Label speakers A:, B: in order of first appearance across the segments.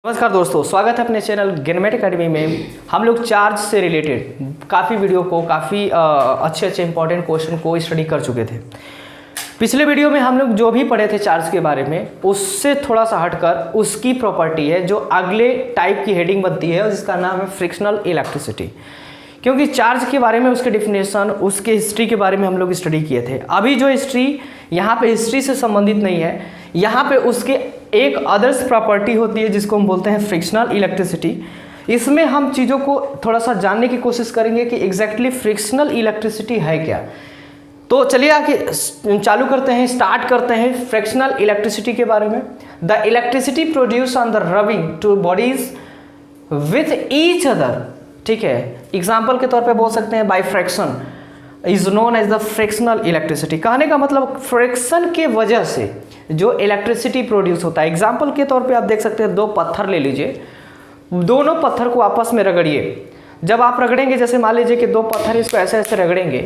A: नमस्कार दोस्तों, स्वागत है अपने चैनल ज्ञानमेट एकेडमी में। हम लोग चार्ज से रिलेटेड काफ़ी वीडियो को काफ़ी अच्छे इंपॉर्टेंट क्वेश्चन को स्टडी कर चुके थे। पिछले वीडियो में हम लोग जो भी पढ़े थे चार्ज के बारे में, उससे थोड़ा सा हटकर उसकी प्रॉपर्टी है जो अगले टाइप की हेडिंग बनती है, जिसका नाम है फ्रिक्शनल इलेक्ट्रिसिटी। क्योंकि चार्ज के बारे में, उसके डिफिनेशन, उसके हिस्ट्री के बारे में हम लोग स्टडी किए थे। अभी जो हिस्ट्री यहाँ पे हिस्ट्री से संबंधित नहीं है, यहाँ पे उसके एक अदर्स प्रॉपर्टी होती है जिसको हम बोलते हैं फ्रिक्शनल इलेक्ट्रिसिटी। इसमें हम चीज़ों को थोड़ा सा जानने की कोशिश करेंगे कि एग्जैक्टली फ्रिक्शनल इलेक्ट्रिसिटी है क्या। तो चलिए आगे चालू करते हैं, स्टार्ट करते हैं फ्रिक्शनल इलेक्ट्रिसिटी के बारे में। The electricity produce on the rubbing two bodies with each other, ठीक है। एग्जाम्पल के तौर पे बोल सकते हैं by friction is known as the frictional electricity. कहने का मतलब फ्रिक्शन के वजह से जो इलेक्ट्रिसिटी प्रोड्यूस होता है। एग्जाम्पल के तौर पे आप देख सकते हैं, दो पत्थर ले लीजिए, दोनों पत्थर को आपस में रगड़िए। जब आप रगड़ेंगे, जैसे मान लीजिए कि दो पत्थर इसको ऐसे ऐसे रगड़ेंगे,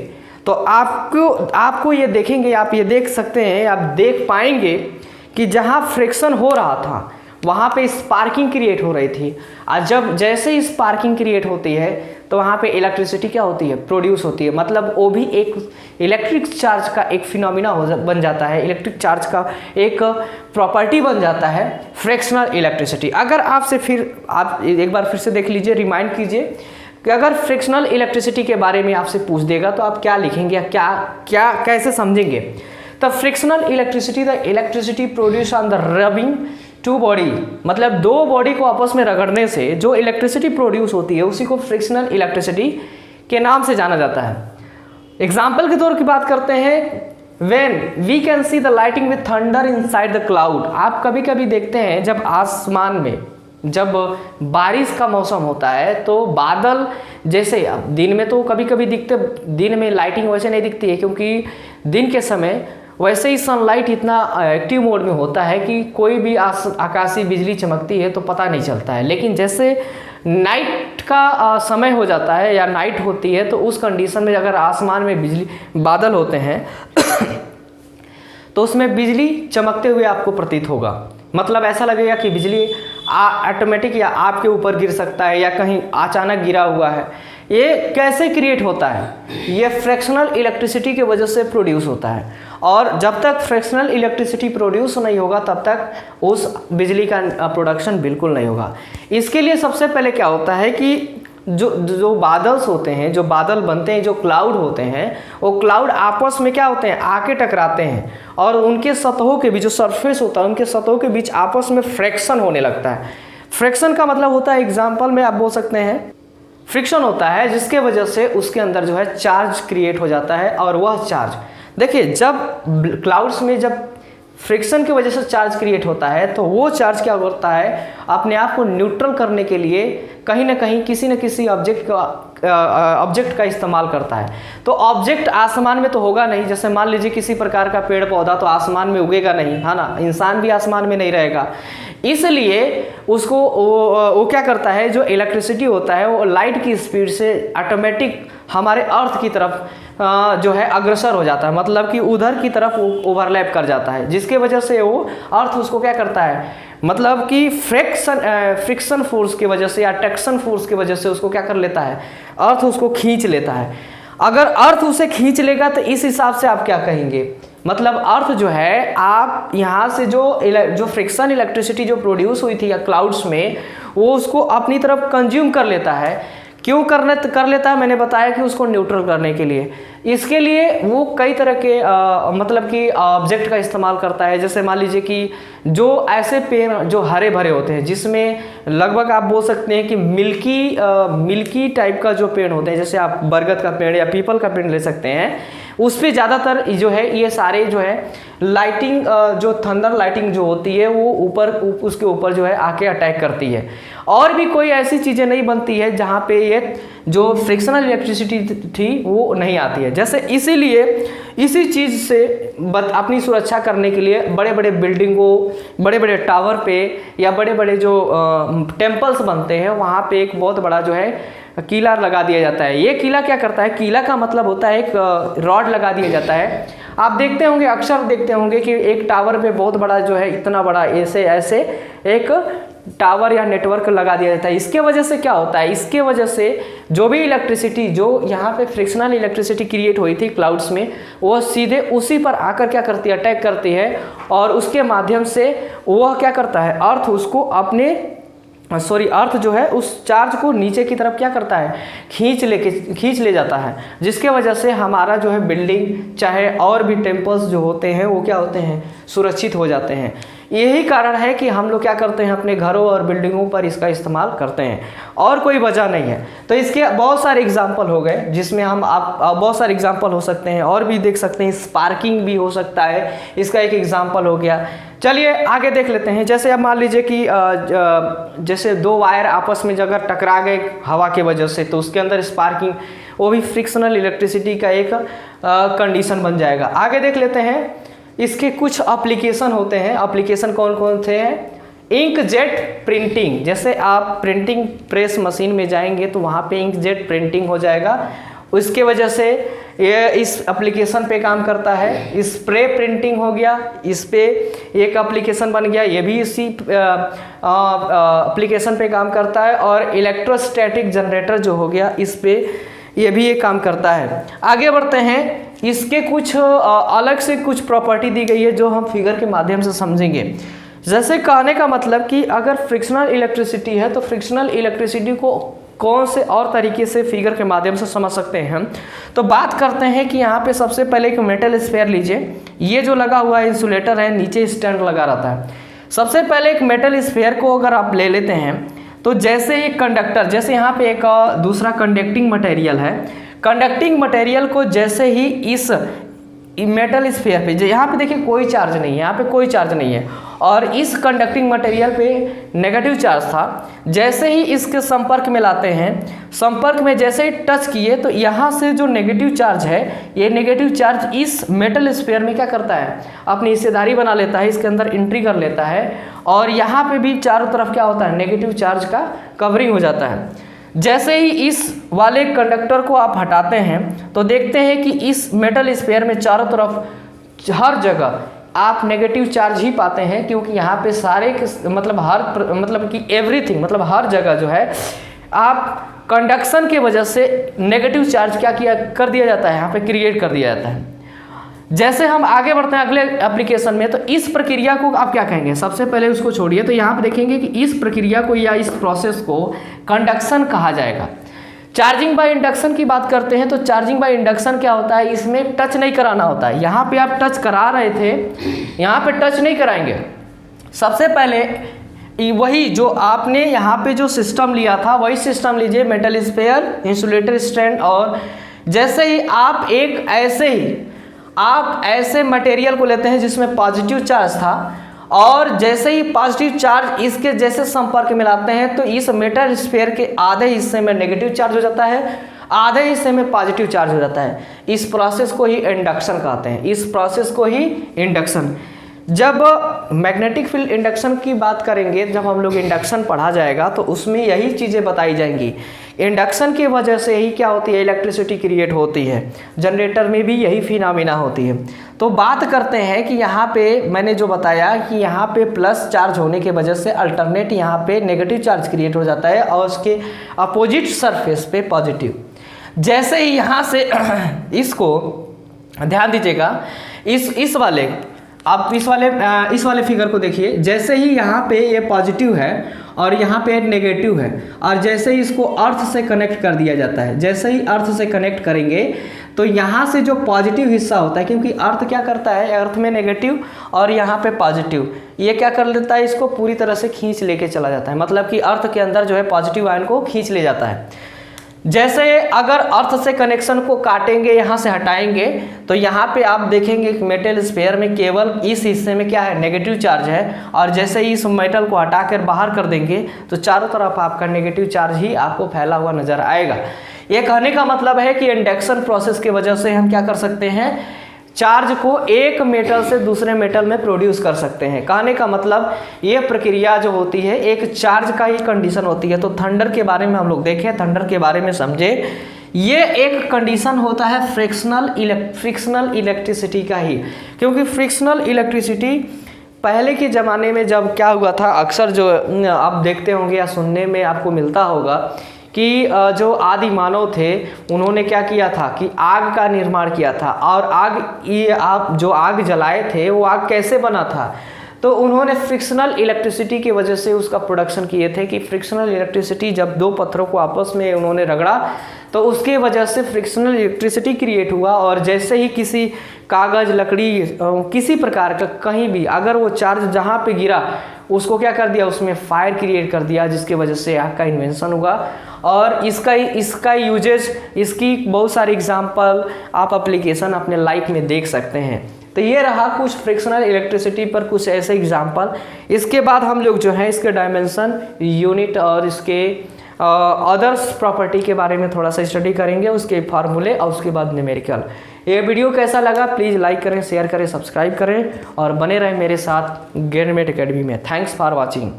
A: तो आपको ये देखेंगे, आप ये देख सकते हैं, आप देख पाएंगे कि जहाँ फ्रिक्शन हो रहा था वहाँ पे स्पार्किंग क्रिएट हो रही थी। और जब जैसे स्पार्किंग क्रिएट होती है तो वहाँ पे इलेक्ट्रिसिटी क्या होती है, प्रोड्यूस होती है। मतलब वो भी एक इलेक्ट्रिक चार्ज का एक फिनोमिना बन जाता है, इलेक्ट्रिक चार्ज का एक प्रॉपर्टी बन जाता है फ्रिक्शनल इलेक्ट्रिसिटी। अगर आपसे फिर आप एक बार फिर से देख लीजिए, रिमाइंड कीजिए कि अगर फ्रिक्शनल इलेक्ट्रिसिटी के बारे में आपसे पूछ देगा तो आप क्या लिखेंगे या क्या कैसे समझेंगे। The frictional electricity, the electricity produce on the rubbing two body, मतलब दो बॉडी को आपस में रगड़ने से जो इलेक्ट्रिसिटी प्रोड्यूस होती है उसी को फ्रिक्शनल इलेक्ट्रिसिटी के नाम से जाना जाता है। एग्जाम्पल के तौर की बात करते हैं, when we can see the lighting with thunder inside the cloud. आप कभी कभी देखते हैं जब आसमान में जब बारिश का मौसम होता है तो बादल, जैसे अब दिन में तो कभी कभी दिखते, दिन में लाइटिंग वैसे नहीं दिखती है क्योंकि दिन के समय वैसे ही सनलाइट इतना एक्टिव मोड में होता है कि कोई भी आकाशीय बिजली चमकती है तो पता नहीं चलता है। लेकिन जैसे नाइट का समय हो जाता है या नाइट होती है तो उस कंडीशन में अगर आसमान में बिजली बादल होते हैं तो उसमें बिजली चमकते हुए आपको प्रतीत होगा। मतलब ऐसा लगेगा कि बिजली ऑटोमेटिक या आपके ऊपर गिर सकता है या कहीं अचानक गिरा हुआ है। ये कैसे क्रिएट होता है? ये फ्रिक्शनल इलेक्ट्रिसिटी की वजह से प्रोड्यूस होता है। और जब तक फ्रिक्शनल इलेक्ट्रिसिटी प्रोड्यूस नहीं होगा तब तक उस बिजली का प्रोडक्शन बिल्कुल नहीं होगा। इसके लिए सबसे पहले क्या होता है कि जो बादल्स होते हैं, जो बादल बनते हैं, जो क्लाउड होते हैं, वो क्लाउड आपस में क्या होते हैं, आके टकराते हैं और उनके सतहों के बीच, जो सरफेस होता है उनके सतहों के बीच आपस में फ्रिक्शन होने लगता है। फ्रिक्शन का मतलब होता है, एग्जाम्पल में आप बोल सकते हैं, फ्रिक्शन होता है जिसके वजह से उसके अंदर जो है चार्ज क्रिएट हो जाता है। और वह चार्ज, देखिए, जब क्लाउड्स में जब फ्रिक्शन की वजह से चार्ज क्रिएट होता है तो वो चार्ज क्या करता है, अपने आप को न्यूट्रल करने के लिए कहीं ना कहीं किसी न किसी ऑब्जेक्ट का इस्तेमाल करता है। तो ऑब्जेक्ट आसमान में तो होगा नहीं, जैसे मान लीजिए किसी प्रकार का पेड़ पौधा तो आसमान में उगेगा नहीं, है ना। इंसान भी आसमान में नहीं रहेगा, इसलिए उसको वो क्या करता है, जो इलेक्ट्रिसिटी होता है वो लाइट की स्पीड से ऑटोमेटिक हमारे अर्थ की तरफ जो है अग्रसर हो जाता है। मतलब कि उधर की तरफ ओवरलैप कर जाता है, जिसके वजह से वो अर्थ उसको क्या करता है, मतलब कि फ्रिक्शन फोर्स की वजह से या टेक्शन फोर्स की वजह से उसको क्या कर लेता है, अर्थ उसको खींच लेता है। अगर अर्थ उसे खींच लेगा तो इस हिसाब से आप क्या कहेंगे, मतलब अर्थ जो है, आप यहाँ से जो फ्रिक्शन इलेक्ट्रिसिटी जो प्रोड्यूस हुई थी या क्लाउड्स में, वो उसको अपनी तरफ कंज्यूम कर लेता है। क्यों कर लेता है, मैंने बताया कि उसको न्यूट्रल करने के लिए। इसके लिए वो कई तरह के मतलब कि ऑब्जेक्ट का इस्तेमाल करता है। जैसे मान लीजिए कि जो ऐसे पेड़ जो हरे भरे होते हैं, जिसमें लगभग आप बोल सकते हैं कि मिल्की टाइप का जो पेड़ होते हैं, जैसे आप बरगद का पेड़ या पीपल का पेड़ ले सकते हैं, उस पर ज़्यादातर जो है ये सारे जो है लाइटिंग, जो थंडर लाइटिंग जो होती है वो उसके ऊपर जो है आके अटैक करती है। और भी कोई ऐसी चीज़ें नहीं बनती है जहाँ पे ये जो फ्रिक्शनल इलेक्ट्रिसिटी थी वो नहीं आती है। जैसे इसीलिए इसी चीज़ से अपनी सुरक्षा करने के लिए बड़े बड़े बिल्डिंगों, बड़े बड़े टावर पे या बड़े बड़े जो टेम्पल्स बनते हैं वहाँ पे एक बहुत बड़ा जो है किला लगा दिया जाता है। ये किला क्या करता है, किला का मतलब होता है एक रॉड लगा दिया जाता है। आप देखते होंगे, अक्सर देखते होंगे कि एक टावर पे बहुत बड़ा जो है, इतना बड़ा ऐसे ऐसे एक टावर या नेटवर्क लगा दिया जाता है। इसके वजह से क्या होता है, इसके वजह से जो भी इलेक्ट्रिसिटी जो यहाँ पे फ्रिक्शनल इलेक्ट्रिसिटी क्रिएट हुई थी क्लाउड्स में, वो सीधे उसी पर आकर क्या करती है, अटैक करती है, और उसके माध्यम से वह क्या करता है, अर्थ उसको अपने अर्थ जो है उस चार्ज को नीचे की तरफ क्या करता है, खींच ले जाता है, जिसके वजह से हमारा जो है बिल्डिंग चाहे और भी टेम्पल्स जो होते हैं वो क्या होते हैं, सुरक्षित हो जाते हैं। यही कारण है कि हम लोग क्या करते हैं, अपने घरों और बिल्डिंगों पर इसका इस्तेमाल करते हैं, और कोई वजह नहीं है। तो इसके बहुत सारे एग्जाम्पल हो गए, जिसमें हम आप बहुत सारे एग्जाम्पल हो सकते हैं, और भी देख सकते हैं, स्पार्किंग भी हो सकता है, इसका एक एग्जाम्पल हो गया। चलिए आगे देख लेते हैं। जैसे अब मान लीजिए कि जैसे दो वायर आपस में अगर टकरा गए हवा के वजह से, तो उसके अंदर स्पार्किंग, वो भी फ्रिक्शनल इलेक्ट्रिसिटी का एक कंडीशन बन जाएगा। आगे देख लेते हैं, इसके कुछ एप्लीकेशन होते हैं। एप्लीकेशन कौन कौन से हैं, इंकजेट प्रिंटिंग, जैसे आप प्रिंटिंग प्रेस मशीन में जाएंगे तो वहाँ पे इंकजेट प्रिंटिंग हो जाएगा, उसके वजह से ये इस एप्लीकेशन पे काम करता है। स्प्रे प्रिंटिंग हो गया, इस पे एक एप्लीकेशन बन गया, ये भी इसी एप्लीकेशन पे काम करता है। और इलेक्ट्रोस्टैटिक जनरेटर जो हो गया, इस पे ये भी ये काम करता है। आगे बढ़ते हैं, इसके कुछ अलग से कुछ प्रॉपर्टी दी गई है जो हम फिगर के माध्यम से समझेंगे। जैसे कहने का मतलब कि अगर फ्रिक्शनल इलेक्ट्रिसिटी है तो फ्रिक्शनल इलेक्ट्रिसिटी को कौन से और तरीके से फिगर के माध्यम से समझ सकते हैं हम। तो बात करते हैं कि यहाँ पे सबसे पहले एक मेटल स्फीयर लीजिए, ये जो लगा हुआ है इंसुलेटर है, नीचे स्टैंड लगा रहता है। सबसे पहले एक मेटल स्फीयर को अगर आप ले लेते हैं तो जैसे एक कंडक्टर, जैसे यहाँ पे एक दूसरा कंडक्टिंग मटेरियल है, कंडक्टिंग मटेरियल को जैसे ही इस मेटल स्फीयर पे, यहाँ पे देखिए कोई चार्ज नहीं है, यहाँ पे कोई चार्ज नहीं है, और इस कंडक्टिंग मटेरियल पे नेगेटिव चार्ज था, जैसे ही इसके संपर्क में लाते हैं, संपर्क में जैसे ही टच किए तो यहाँ से जो नेगेटिव चार्ज है, ये नेगेटिव चार्ज इस मेटल स्फीयर में क्या करता है, अपनी हिस्सेदारी बना लेता है, इसके अंदर एंट्री कर लेता है, और यहाँ पे भी चारों तरफ क्या होता है, नेगेटिव चार्ज का कवरिंग हो जाता है। जैसे ही इस वाले कंडक्टर को आप हटाते हैं तो देखते हैं कि इस मेटल स्फीयर में चारों तरफ हर जगह आप नेगेटिव चार्ज ही पाते हैं, क्योंकि यहाँ पे सारे मतलब कि एवरीथिंग, मतलब हर जगह जो है आप कंडक्शन के वजह से नेगेटिव चार्ज क्या कर दिया जाता है, यहाँ पे क्रिएट कर दिया जाता है। जैसे हम आगे बढ़ते हैं अगले एप्लीकेशन में, तो इस प्रक्रिया को आप क्या कहेंगे, सबसे पहले उसको छोड़िए, तो यहाँ पे देखेंगे कि इस प्रक्रिया को या इस प्रोसेस को कंडक्शन कहा जाएगा। चार्जिंग बाय इंडक्शन की बात करते हैं तो चार्जिंग बाय इंडक्शन क्या होता है, इसमें टच नहीं कराना होता है। यहाँ पे आप टच करा रहे थे, यहाँ पे टच नहीं कराएंगे। सबसे पहले वही जो आपने यहाँ पे जो सिस्टम लिया था वही सिस्टम लीजिए, मेटल स्फीयर, इंसुलेटर स्टैंड, और जैसे ही आप ऐसे मटेरियल को लेते हैं जिसमें पॉजिटिव चार्ज था, और जैसे ही पॉजिटिव चार्ज इसके जैसे संपर्क में लाते हैं तो इस मेटल स्फीयर के आधे हिस्से में नेगेटिव चार्ज हो जाता है, आधे हिस्से में पॉजिटिव चार्ज हो जाता है। इस प्रोसेस को ही इंडक्शन कहते हैं, इस प्रोसेस को ही इंडक्शन। जब मैग्नेटिक फील्ड इंडक्शन की बात करेंगे, जब हम लोग इंडक्शन पढ़ा जाएगा तो उसमें यही चीज़ें बताई जाएंगी। इंडक्शन की वजह से ही क्या होती है, इलेक्ट्रिसिटी क्रिएट होती है। जनरेटर में भी यही फिनोमेना होती है। तो बात करते हैं कि यहाँ पे मैंने जो बताया कि यहाँ पे प्लस चार्ज होने की वजह से अल्टरनेट यहाँ पे नेगेटिव चार्ज क्रिएट हो जाता है, और उसके अपोजिट सरफेस पे पॉजिटिव। जैसे ही यहाँ से इसको ध्यान दीजिएगा, इस वाले आप इस वाले फिगर को देखिए, जैसे ही यहाँ पे ये पॉजिटिव है और यहाँ पे नेगेटिव है, और जैसे ही इसको अर्थ से कनेक्ट कर दिया जाता है, जैसे ही अर्थ से कनेक्ट करेंगे तो यहाँ से जो पॉजिटिव हिस्सा होता है, क्योंकि अर्थ क्या करता है, अर्थ में नेगेटिव और यहाँ पे पॉजिटिव, ये क्या कर लेता है, इसको पूरी तरह से खींच लेके चला जाता है, मतलब कि अर्थ के अंदर जो है पॉजिटिव आयन को खींच ले जाता है। जैसे अगर अर्थ से कनेक्शन को काटेंगे, यहाँ से हटाएंगे, तो यहाँ पे आप देखेंगे कि मेटल स्फीयर में केवल इस हिस्से में क्या है, नेगेटिव चार्ज है, और जैसे ही इस मेटल को हटाकर बाहर कर देंगे तो चारों तरफ आपका नेगेटिव चार्ज ही आपको फैला हुआ नजर आएगा। ये कहने का मतलब है कि इंडक्शन प्रोसेस की वजह से हम क्या कर सकते हैं, चार्ज को एक मेटल से दूसरे मेटल में प्रोड्यूस कर सकते हैं। कहने का मतलब ये प्रक्रिया जो होती है एक चार्ज का ही कंडीशन होती है। तो थंडर के बारे में हम लोग देखें, थंडर के बारे में समझे, ये एक कंडीशन होता है फ्रिक्शनल इलेक्ट्रिसिटी का ही, क्योंकि फ्रिक्शनल इलेक्ट्रिसिटी पहले के ज़माने में जब क्या हुआ था, अक्सर जो आप देखते होंगे या सुनने में आपको मिलता होगा कि जो आदि मानव थे उन्होंने क्या किया था कि आग का निर्माण किया था। और आप जो आग जलाए थे वो आग कैसे बना था, तो उन्होंने फ्रिक्शनल इलेक्ट्रिसिटी की वजह से उसका प्रोडक्शन किए थे कि फ्रिक्शनल इलेक्ट्रिसिटी जब दो पत्थरों को आपस में उन्होंने रगड़ा तो उसके वजह से फ्रिक्शनल इलेक्ट्रिसिटी क्रिएट हुआ। और जैसे ही किसी कागज़, लकड़ी, किसी प्रकार का कहीं भी अगर वो चार्ज जहाँ पे गिरा उसको क्या कर दिया, उसमें फायर क्रिएट कर दिया, जिसके वजह से आग का इन्वेंशन हुआ। और इसका यूजेज, इसकी बहुत सारे एग्जांपल आप एप्लीकेशन अपने लाइफ में देख सकते हैं। तो ये रहा कुछ फ्रिक्शनल इलेक्ट्रिसिटी पर कुछ ऐसे एग्जांपल। इसके बाद हम लोग जो है इसके डायमेंशन, यूनिट और इसके अदर्स प्रॉपर्टी के बारे में थोड़ा सा स्टडी करेंगे, उसके फार्मूले और उसके बाद न्यूमेरिकल। ये वीडियो कैसा लगा प्लीज़ लाइक करें, शेयर करें, सब्सक्राइब करें और बने रहें मेरे साथ गेनमेट एकेडमी में। Thanks for watching.